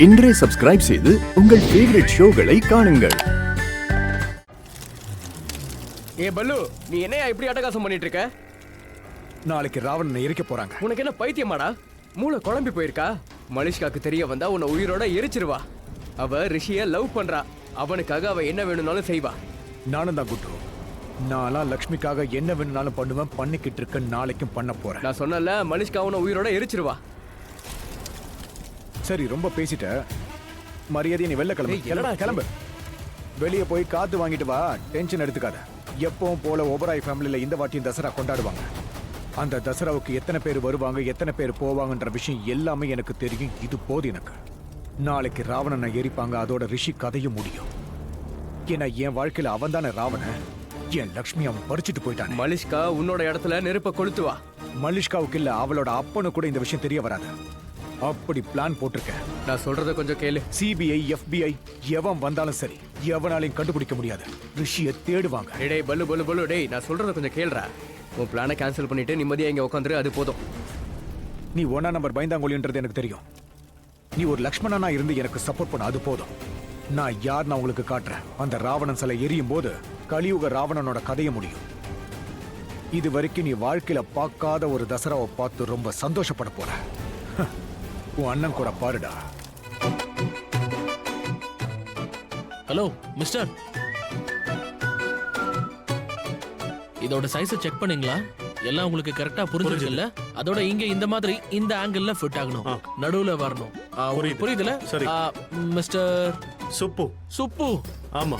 இன்றே சப்ஸ்கிரைப் செய்து உங்கள் ஃபேவரட் ஷோகளை காணுங்கள். ஏ பல்லு, நீ என்னையா இப்படி அட்டகாசம் பண்ணிட்டு இருக்க? நாளைக்கு ராவணனை எரிக்க போறாங்க. உனக்கு என்ன பைத்தியமாடா? மூளை குழம்பி போயிருக்கா? மலிஷ்காக்கு தெரிய வந்தா உன்னை உயிரோட எரிச்சிருவா. அவ ரிஷிய லவ் பண்றா. அவனுக்காக அவ என்ன வேணும்னாலும் செய்வா. நானும் தான் குட்டு. நான்லாம் லக்ஷ்மிக்காக என்ன வேணும்னாலும் பண்ணுவேன், பண்ணிக்கிட்டு இருக்க, நாளைக்கும் பண்ண போறேன். நான் சொன்னல, மலிஷ்கா உன்னை உயிரோட எரிச்சிருவா. சரி, ரொம்ப பேசிட்ட. மரியாதையை நீ வெளில கிளம்பு. என்னடா கிளம்பு. வெளியே போய் காத்து வாங்கிட்டு வா. டென்ஷன் எடுத்துக்காத. எப்பவும் போல ஓபராய் ஃபேமிலியில இந்த வாட்டியும் தசரா கொண்டாடுவாங்க. அந்த தசராவுக்கு எத்தனை பேர் வருவாங்க, எத்தனை பேர் போவாங்கன்ற விஷயம் எல்லாமே எனக்கு தெரியும். இது போது எனக்கு. நாளைக்கு ராவணனை எரிப்பாங்க, அதோட ரிஷி கதையும் முடியும். ஏன்னா என் வாழ்க்கையில அவன் தானே ராவணன். என் லக்ஷ்மி அவன் பறிச்சுட்டு போயிட்டான். மலிஷ்கா உன்னோட இடத்துல நெருப்ப கொளுத்துவா. மலிஷ்காவுக்கு இல்ல, அவளோட அப்பனு கூட இந்த விஷயம் தெரிய வராது. அப்படி பிளான் போட்டிருக்கேன். நான் சொல்றத கொஞ்சம் கேளு. சிபிஐ, FBI எவன் வந்தாலும் சரி, எவனாலையும் கண்டுபிடிக்க முடியாது. ரிஷியை தேடுவாங்க. டேய் பல்லு பல்லு பல்லு, டேய் நான் சொல்றத கொஞ்சம் கேளுடா. உன் பிளானை கேன்சல் பண்ணிட்டு நிம்மதியா இங்க உட்காந்துரு, அது போதும். நீ 1ஆம் நம்பர் பயந்தாங்கோலின்றது எனக்கு தெரியும். நீ ஒரு லக்ஷ்மணனா இருந்து எனக்கு சப்போர்ட் பண்ண, அது போதும். நான் யார் நான் உங்களுக்கு காட்டுறேன். அந்த ராவணன் சிலை எரியும் போது கலியுக ராவணனோட கதைய முடியும். இது வரைக்கும் நீ வாழ்க்கையில பார்க்காத ஒரு தசராவை பார்த்து ரொம்ப சந்தோஷப்பட போற. உன் அண்ணன் கூட பாருடா. ஹலோ மிஸ்டர், இதோட சைஸ் செக் பண்ணீங்களா? எல்லாம் உங்களுக்கு கரெக்டா புரிஞ்சிருக்குல்ல? அதோட இங்க இந்த மாதிரி இந்த ஆங்கிள்ல ஃபிட் ஆகணும், நடுவுல வரணும். உங்களுக்கு புரியுதுல? சரி. மிஸ்டர் சுப்பு. சுப்பு. ஆமா.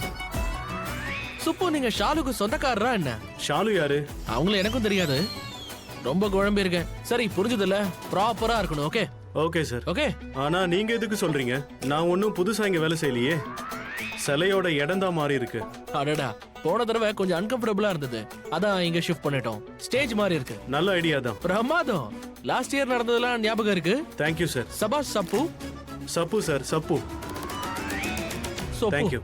சுப்பு, நீங்க ஷாலுக்கு சொந்தக்காரரா என்ன? ஷாலு யாரு? அவங்கள எனக்கும் தெரியாது. ரொம்ப குழம்பி இருக்கேன். சரி, புரிஞ்சதுல? ப்ராப்பரா இருக்கணும். Okay okay sir. ஓகே. ஆனா நீங்க எதுக்கு சொல்றீங்க? நான் ஒன்னும் புதுசா இங்க வேலை செய்யலையே. சிலையோட இடம் தான் மாறி இருக்கு. அடடா, போன தடவை கொஞ்சம் அன்கம்ஃபர்டபுளா இருந்தது, அதான் இங்க ஷிஃப்ட் பண்ணிட்டோம். ஸ்டேஜ் மாதிரி இருக்கு. நல்ல ஐடியா தான். பிரமாதம். லாஸ்ட் இயர் நடந்ததெல்லாம் ஞாபகம் இருக்கு? Thank you sir. சபாஷ் சப்பு. சப்பு சார், சப்பு. தேங்க்யூ.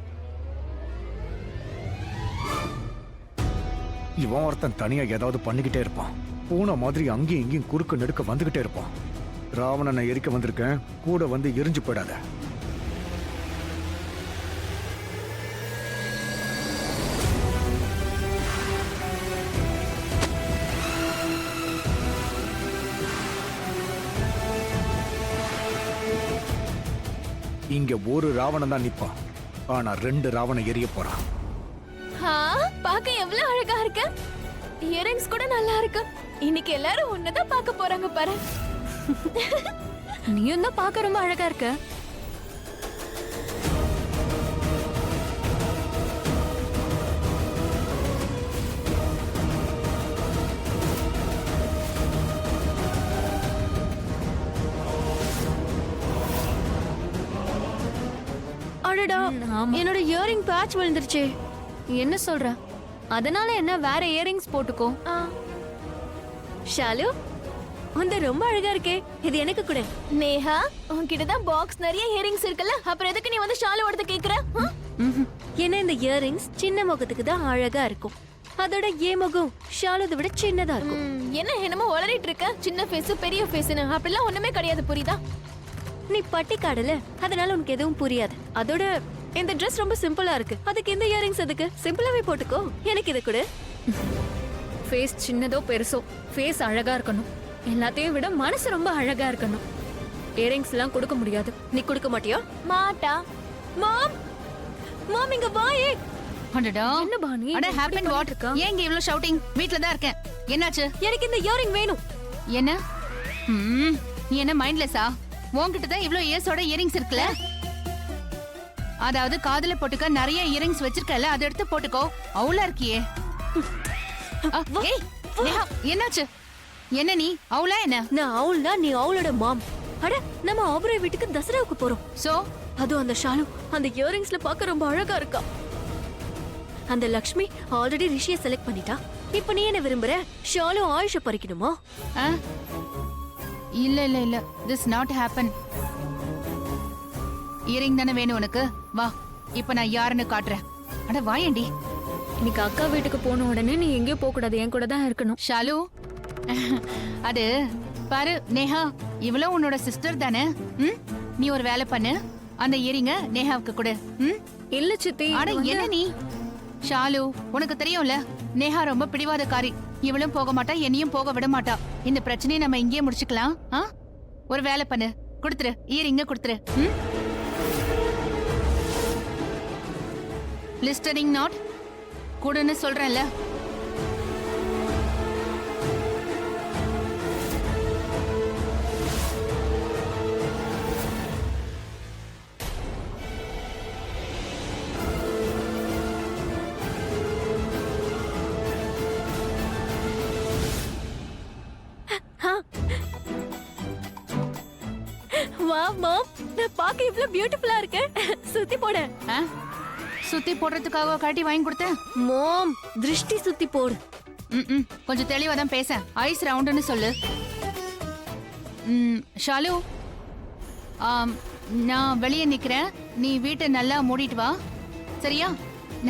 இவன் ஒருத்தன் தனியா ஏதாவது பண்ணிக்கிட்டே இருப்பான். பூனை மாதிரி அங்கேயும் இங்கேயும் குறுக்கு நெடுக்க வந்துகிட்டே இருப்பான். ராவணனை எரிக்க வந்திருக்கேன், கூட வந்து எரிஞ்சு போயிடாத. இங்க ஒரு ராவணன் தான் நிப்பான், ஆனா 2 ராவணன் எரிய போறான். பாக்க எவ்வளவு அழகா இருக்கு. இயரிங்ஸ் கூட நல்லா இருக்கு. இன்னைக்கு எல்லாரும் உன்னதான் பார்க்க போறாங்க பாரு. நீயும் தான் பார்க்க ரொம்ப அழகா இருக்க. அடடா, என்னோட இயரிங் பேட்ச் விழுந்துருச்சே. என்ன சொல்ற? அதனால என்ன, வேற இயரிங்ஸ் போட்டுக்கோ. ஷாலு, உந்த ரொம்ப அழகா இருக்கே, இது எனக்கு கூட. நேஹா, உன்கிட்ட தான் பாக்ஸ் நிறைய இயரிங்ஸ் இருக்குல்ல, அப்புறம் எதுக்கு நீ வந்து ஷாலுவோட கேக்குற? ஏன்னா இந்த இயரிங்ஸ் சின்ன முகத்துக்கு தான் அழகா இருக்கும். அதோட ஏ முகம் ஷாலுதை விட சின்னதா இருக்கும். என்ன என்னமோ வளரிட்டு இருக்க, சின்ன ஃபேஸ் பெரிய ஃபேஸ்னு அப்படிலாம் ஒண்ணுமே கிடையாது, புரியுதா? நீ பட்டிக்காடல, அதனால உனக்கு எதுவும் புரியாது. அதோட இந்த Dress ரொம்ப சிம்பிளா இருக்கு, அதுக்கு இந்த இயரிங்ஸ் எதுக்கு? சிம்பிளாவே போட்டுக்கோ. எனக்கு இது கூட. ஃபேஸ் சின்னதோ பெருசோ, ஃபேஸ் அழகா இருக்கணும். எல்லாத்தையும் விட மனசு ரொம்ப அழகா இருக்கணும். இயரிங்ஸ் எல்லாம் கொடுக்க முடியாது. நீ கொடுக்க மாட்டியா? மாட்டா. மாம், மாம் இங்க வாயே. அடடா, என்ன பானி? அட ஹேப்பன் வாட்? ஏன் இங்க இவ்ளோ ஷவுட்டிங்? வீட்ல தான் இருக்கேன். என்னாச்சு? எனக்கு இந்த இயரிங் வேணும். என்ன? நீ என்ன மைண்ட்லெஸ்ஸா? உன்கிட்ட தான் இவ்ளோ இயர்ஸோட இயரிங்ஸ் இருக்குல? அதாவது காதுல போட்டுக்க நிறைய இயரிங்ஸ் வச்சிருக்கல, அதை எடுத்து போட்டுக்கோ. அவுலா இருக்கியே. ஏய் நேஹா, என்னாச்சு? என்ன நீ அவுலா? என்ன நான் அவுல்னா, நீ அவுலோட மாம். அட, நம்ம ஆபரே வீட்டுக்கு தசராவுக்கு போறோம். சோ அதுவும் அந்த ஷாலு அந்த இயரிங்ஸ்ல பார்க்க ரொம்ப அழகா இருக்கா. அந்த லக்ஷ்மி ஆல்ரெடி ரிஷியை செலக்ட் பண்ணிட்டா. இப்போ நீ என்ன விரும்புற? ஷாலு ஆயுஷ பறிக்கணுமா? இல்ல இல்ல இல்ல, திஸ் நாட் ஹேப்பன். இயரிங் தானே வேணும் உனக்கு? வா, இப்ப நான் யாருன்னு காட்டுறேன். அட வாயண்டி. இன்னைக்கு அக்கா வீட்டுக்கு போன உடனே நீ எங்கேயும் போக கூடாது, என் கூட தான் இருக்கணும். ஷாலு, அது பாரு நேஹா, இவளும் உன்னோட சிஸ்டர் தானே? நீ ஒரு வேலை பண்ணு, அந்த இயரிங்க நேஹாவுக்கு கொடு. ம்? இல்ல சித்தி அட என்ன நீ ஷாலு, உனக்கு தெரியும்ல நேஹா ரொம்ப பிடிவாதக்காரி. இவளும் போக மாட்டா, என்னையும் போக விட மாட்டா. இந்த பிரச்சனையை நம்ம இங்கேயே முடிச்சுக்கலாம். ஒரு வேலை பண்ணு, கொடுத்துரு, இயரிங்க கொடுத்துரு. லிஸ்டனிங் நாட் கூடன்னு சொல்றேன்ல. வா மாம், நான் பார்க்க இவ்வளவு பியூட்டிஃபுல்லா இருக்கேன். சுத்தி போட. சுத்தி போடுறதுக்காக கட்டி வாங்கி கொடுத்தேன். மாம், திருஷ்டி சுத்தி போடு. கொஞ்சம் தெளிவா தான் பேச. ஐஸ் ரவுண்டுன்னு சொல்லு. ஷாலு, நான் வெளியே நிக்கிறேன், நீ வீட்டை நல்லா மூடிட்டு வா, சரியா?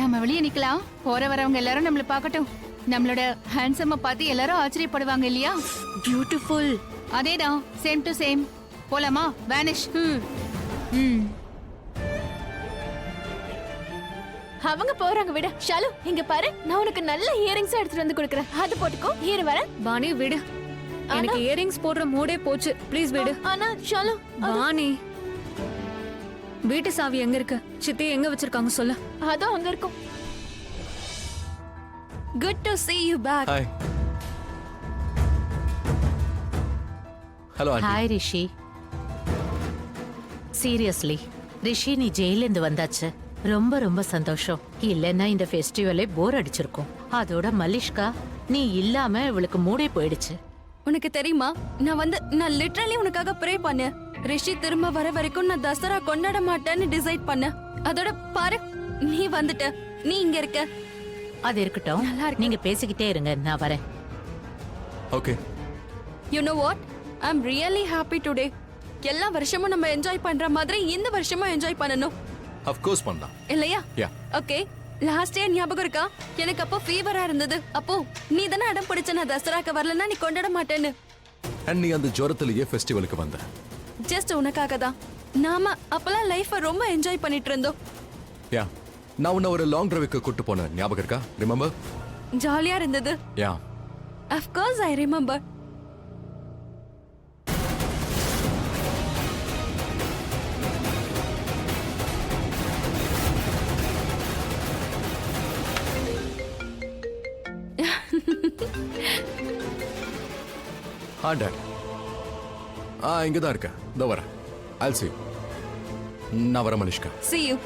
நாம வெளியே நிக்கலாம், போற வரவங்க எல்லாரும் நம்மள பார்க்கட்டும். நம்மளோட ஹேண்ட்ஸம பார்த்து எல்லாரும் ஆச்சரியப்படுவாங்க இல்லையா? பியூட்டிஃபுல். அதேதான், சேம் டு சேம். போலாமா? வேனிஷ். அவங்க போறாங்க விடு. ஷாலு, இங்க பாரு, நான் உனக்கு நல்ல இயரிங்ஸ் எடுத்துட்டு வந்து கொடுக்கறேன். அது போட்டுக்கோ. இரு வரேன். வாணி விடு, எனக்கு இயரிங்ஸ் போடுற மூடே போச்சு. ப்ளீஸ் விடு. ஆனா ஷாலு, வாணி, வீட்டு சாவி எங்க இருக்கு? சித்தி எங்க வச்சிருக்காங்க சொல்லு. அதோ அங்க இருக்கும். Good to see you back. Hi. Hello aunty. Hi Rishi. Seriously Rishi, நீ ஜெயிலேருந்து வந்தாச்சு, ரொம்ப ரொம்ப சந்தோஷம். இல்லைன்னா இந்த ஃபெஸ்டிவலே போர் அடிச்சிருக்கும். அதோட மலிஷ்கா, நீ இல்லாம இவளுக்கு மூடே போயிடுச்சு. உனக்கு தெரியுமா, நான் லிட்டரலி உனக்காக ப்ரே பண்ணேன். ரிஷி திரும்ப வர வரைக்கும் நான் தசரா கொண்டாட மாட்டேன்னு டிசைட் பண்ணேன். அதோட பாரு, நீ வந்துட்ட, நீ இங்க இருக்க. அது இருக்கட்டும், நீங்க பேசிக்கிட்டே இருங்க, நான் வரேன். Okay. You know what, I am really happy today. எல்லா வருஷமும் நம்ம என்ஜாய் பண்ற மாதிரி இந்த வருஷமும் என்ஜாய் பண்ணணும், ஆஃப் கோர்ஸ் பண்ணலாம். இல்லையா? யா. ஓகே, லாஸ்ட் இயர் ஞாபகம் இருக்கா? எனக்கு அப்போ ஃபீவரா இருந்தது. அப்போ நீ தானே அடம் பிடிச்ச நான் தசராக்கு வரலன்னா நீ கொண்டாட மாட்டேன்னு. அண்ட் நீ அந்த ஜுரத்திலேயே ஃபெஸ்டிவலுக்கு வந்த. ஜஸ்ட் உனக்காக தான். நாம அப்பெல்லாம் லைஃபை ரொம்ப என்ஜாய் பண்ணிட்டு இருந்தோம். யா. நான் உன்னை ஒரு லாங் டிரைவுக்கு கூட்டு போனேன், ஞாபகம் இருக்கா? ரிமெம்பர்? ஜாலியா இருந்தது. யா. Of course I remember. Dot. இங்க தான் இருக்கேன். இதோ வரேன். I'll see you. நான் வரேன் மலிஷ்கா. See you.